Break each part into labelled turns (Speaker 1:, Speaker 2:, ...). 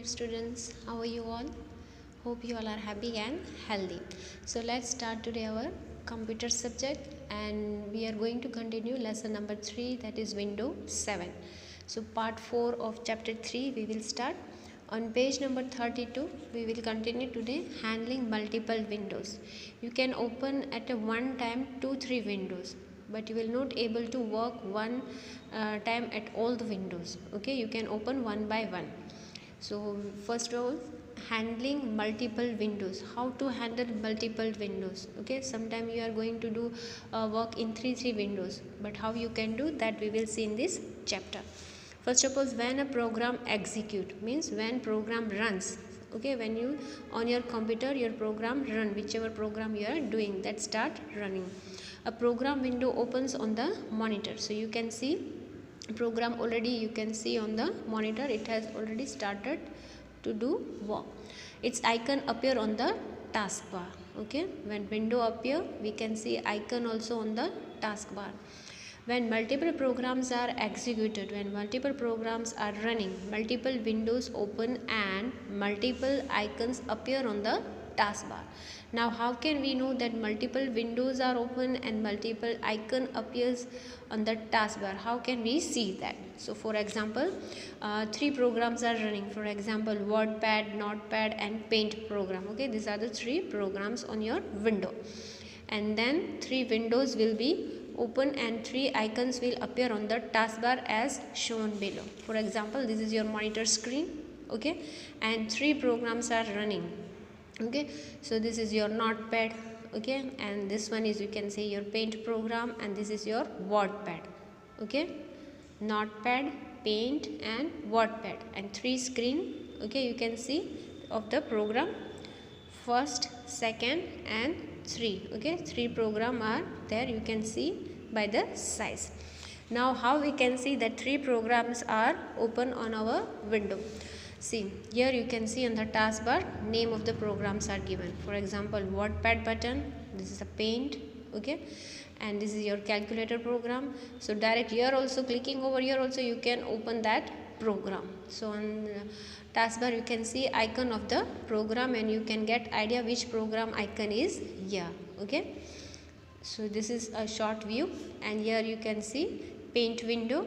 Speaker 1: dear students, how are you all? Hope you all are happy and healthy. So let's start today our computer subject, and we are going to continue lesson number 3, that is Windows 7. So part 4 of chapter 3 we will start. On page number 32 we will continue today handling multiple windows. You can open at a one time 2-3 windows, but you will not able to work one time at all the windows. Okay, you can open one by one. So first of all, handling multiple windows. How to handle multiple windows? Okay, sometime you are going to do work in three windows, but how you can do that we will see in this chapter. First of all, when a program execute means when program runs. Okay, when you on your computer your program run, whichever program you are doing, that start running. A program window opens on the monitor, so you can see program already, you can see on the monitor it has already started to do work. Its icon appear on the taskbar. Okay, when window appear we can see icon also on the taskbar. When multiple programs are executed, when multiple programs are running, multiple windows open and multiple icons appear on the taskbar. Now how can we know that multiple windows are open and multiple icon appears on the taskbar? How can we see that? So for example, 3 programs are running. For example, WordPad, Notepad and Paint program. Okay, these are the 3 programs on your window. And then 3 windows will be open and 3 icons will appear on the taskbar as shown below. For example, this is your monitor screen. Okay, and 3 programs are running. Okay, so this is your Notepad. Okay, and this one is, you can say, your Paint program, and this is your WordPad. Okay, Notepad, Paint and WordPad, and 3 screen. Okay, you can see of the program, first, second and 3. Okay, 3 program are there, you can see by the size. Now how we can see that 3 programs are open on our window? See, here you can see on the taskbar name of the programs are given. For example, WordPad button, this is a Paint. Okay, and this is your calculator program. So direct here also, clicking over here also, you can open that program. So on taskbar you can see icon of the program and you can get idea which program icon is here. Okay, so this is a short view, and here you can see Paint window,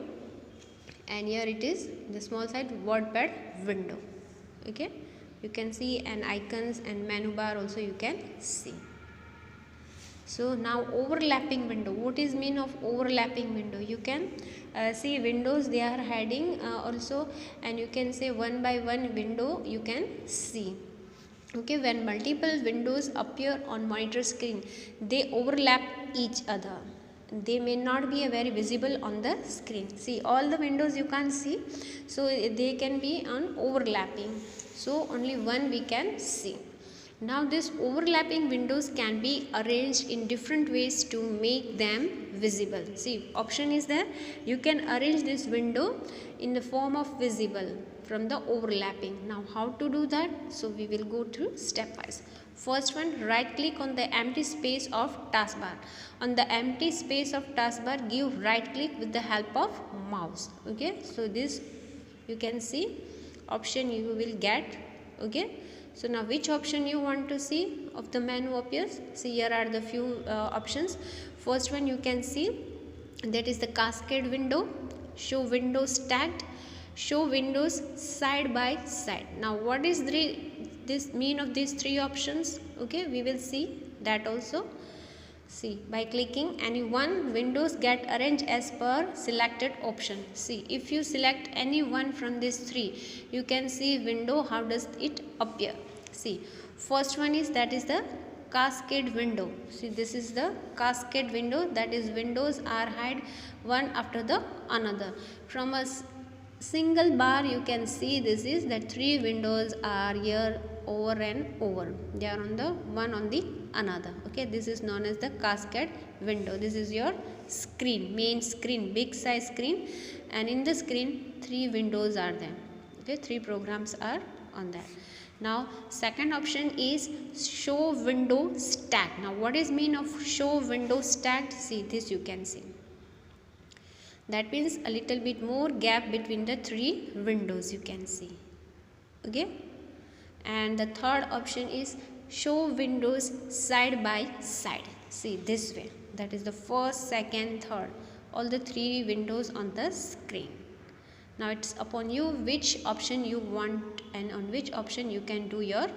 Speaker 1: and here it is the small side WordPad window. Okay, you can see an icons and menu bar also you can see. So now overlapping window. What is mean of overlapping window? You can see windows, they are hiding also, and you can say one by one window you can see. Okay, when multiple windows appear on monitor screen, they overlap each other. They may not be very visible on the screen. See, all the windows you can't see, so they can be on overlapping. So only one we can see. Now this overlapping windows can be arranged in different ways to make them visible. See, option is there. You can arrange this window in the form of visible from the overlapping. Now how to do that? So we will go through stepwise. First one, right click on the empty space of taskbar. On the empty space of taskbar, give right click with the help of mouse. Okay, so this you can see option you will get. Okay, so now which option you want to see of the menu appears? See, here are the few options. First one you can see, that is the cascade window, show windows stacked, show windows side by side. Now what is this mean of these 3 options? Okay, we will see that also. See, by clicking any one, windows get arranged as per selected option. See, if you select any one from these 3, you can see window, how does it appear. See, first one is, that is the cascade window. See, this is the cascade window, that is windows are hide one after the another. From a single bar you can see this is that 3 windows are here over and over. They are on the one on the another. Okay, this is known as the cascade window. This is your screen, main screen, big size screen, and in the screen 3 windows are there. Okay, 3 programs are on that. Now second option is show window stacked. Now what is mean of show window stacked? See, this you can see. That means a little bit more gap between the 3 windows you can see. Okay, and the third option is show windows side by side. See this way, that is the first, second, third, all the three windows on the screen. Now it's upon you which option you want and on which option you can do your